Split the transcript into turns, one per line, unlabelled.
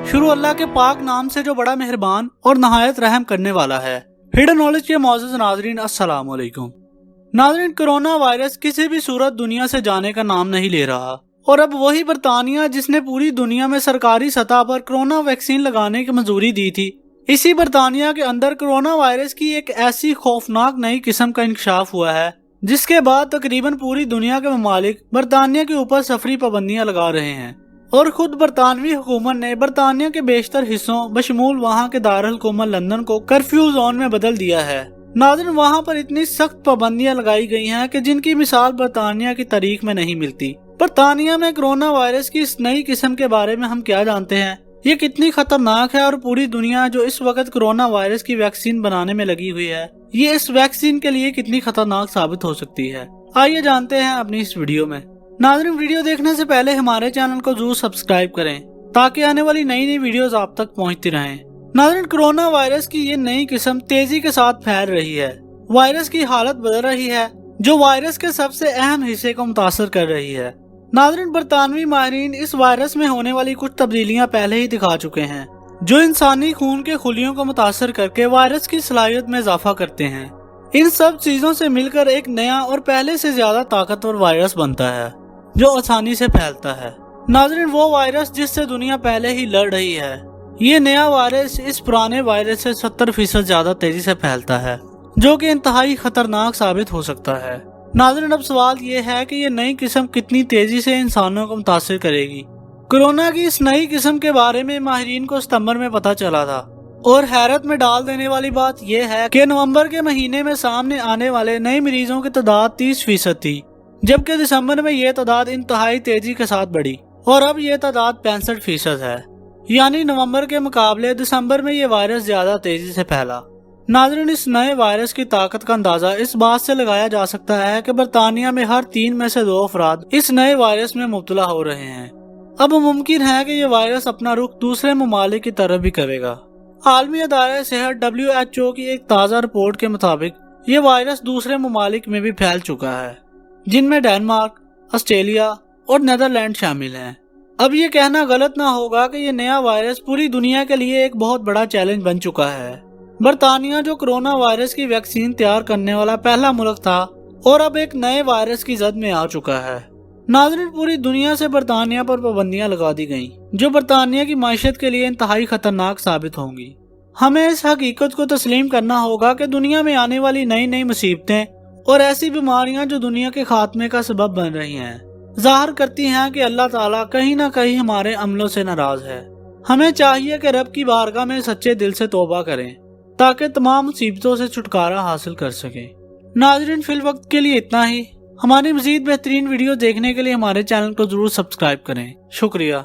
शुरू अल्लाह के पाक नाम से जो बड़ा मेहरबान और नहायत रहम करने वाला है। हिडन नॉलेज के मौजूद नाजरीन अस्सलाम वालेकुम। नाजरीन, कोरोना वायरस किसी भी सूरत दुनिया से जाने का नाम नहीं ले रहा और अब वही बरतानिया जिसने पूरी दुनिया में सरकारी सतह पर कोरोना वैक्सीन लगाने की मंजूरी दी थी, इसी बरतानिया के अंदर कोरोना वायरस की एक ऐसी खौफनाक नई किस्म का इंकशाफ हुआ है जिसके बाद तकरीबन पूरी दुनिया के ममालिक बरतानिया के ऊपर सफरी पाबंदियां लगा रहे हैं और खुद बरतानवी हुकूमत ने बरतानिया के बेशतर हिस्सों बशमूल वहाँ के दारुल हुकूमत लंदन को कर्फ्यू जोन में बदल दिया है। नाज़रीन, वहाँ पर इतनी सख्त पाबंदियां लगाई गई हैं कि जिनकी मिसाल बरतानिया की तारीख में नहीं मिलती। बरतानिया में कोरोना वायरस की इस नई किस्म के बारे में हम क्या जानते हैं, ये कितनी खतरनाक है और पूरी दुनिया जो इस वक्त कोरोना वायरस की वैक्सीन बनाने में लगी हुई है, ये इस वैक्सीन के लिए कितनी खतरनाक साबित हो सकती है। आइए जानते हैं अपनी इस वीडियो में। नाज़रीन, वीडियो देखने से पहले हमारे चैनल को जरूर सब्सक्राइब करें ताकि आने वाली नई नई वीडियोस आप तक पहुंचती रहें। नाज़रीन, कोरोना वायरस की ये नई किस्म तेजी के साथ फैल रही है। वायरस की हालत बदल रही है जो वायरस के सबसे अहम हिस्से को मुतासर कर रही है। नाज़रीन, बरतानवी माहिरीन इस वायरस में होने वाली कुछ तब्दीलियां पहले ही दिखा चुके हैं जो इंसानी खून के खुलियों को मुतासर करके वायरस की सलाहियत में इजाफा करते हैं। इन सब चीजों से मिलकर एक नया और पहले से ज्यादा ताकतवर वायरस बनता है जो आसानी से फैलता है। नाज़रीन, वो वायरस जिससे दुनिया पहले ही लड़ रही है, ये नया वायरस इस पुराने वायरस से 70% ज्यादा तेजी से फैलता है जो कि इंतहाई खतरनाक साबित हो सकता है। नाज़रीन, अब सवाल ये है कि ये नई किस्म कितनी तेजी से इंसानों को मुतासिर करेगी। कोरोना की इस नई किस्म के बारे में माहिरीन को सितंबर में पता चला था और हैरत में डाल देने वाली बात यह है कि नवंबर के महीने में सामने आने वाले नए मरीजों की तादाद 30% थी, जबकि दिसंबर में ये तादाद इंतहाई तेजी के साथ बढ़ी और अब ये तादाद 65% है। यानी नवंबर के मुकाबले दिसंबर में ये वायरस ज्यादा तेजी से फैला। नाज़रीन, इस नए वायरस की ताकत का अंदाजा इस बात से लगाया जा सकता है कि बरतानिया में हर 3 में से 2 अफराद इस नए वायरस में मुब्तला हो रहे हैं। अब मुमकिन है कि ये वायरस अपना रुख दूसरे ममालिक की तरफ भी करेगा। आलमी अदारा सेहत WHO की एक ताज़ा रिपोर्ट के मुताबिक ये वायरस दूसरे ममालिक में भी फैल चुका है, जिनमें डेनमार्क, ऑस्ट्रेलिया और नीदरलैंड शामिल हैं। अब ये कहना गलत ना होगा कि ये नया वायरस पूरी दुनिया के लिए एक बहुत बड़ा चैलेंज बन चुका है। बरतानिया जो कोरोना वायरस की वैक्सीन तैयार करने वाला पहला मुल्क था और अब एक नए वायरस की जद में आ चुका है। नाज़रीन, पूरी दुनिया से बरतानिया पर पाबंदियां लगा दी गईं जो बरतानिया की मायशत के लिए इंतहाई खतरनाक साबित होंगी। हमें इस हकीकत को तस्लीम करना होगा कि दुनिया में आने वाली नई नई मुसीबतें और ऐसी बीमारियां जो दुनिया के खात्मे का सबब बन रही हैं, जाहिर करती हैं कि अल्लाह ताला कहीं ना कहीं हमारे अमलों से नाराज है। हमें चाहिए कि रब की बारगाह में सच्चे दिल से तौबा करें ताकि तमाम मुसीबतों से छुटकारा हासिल कर सकें। नाज़रीन, फिल वक्त के लिए इतना ही। हमारी मज़ीद बेहतरीन वीडियो देखने के लिए हमारे चैनल को जरूर सब्सक्राइब करें। शुक्रिया।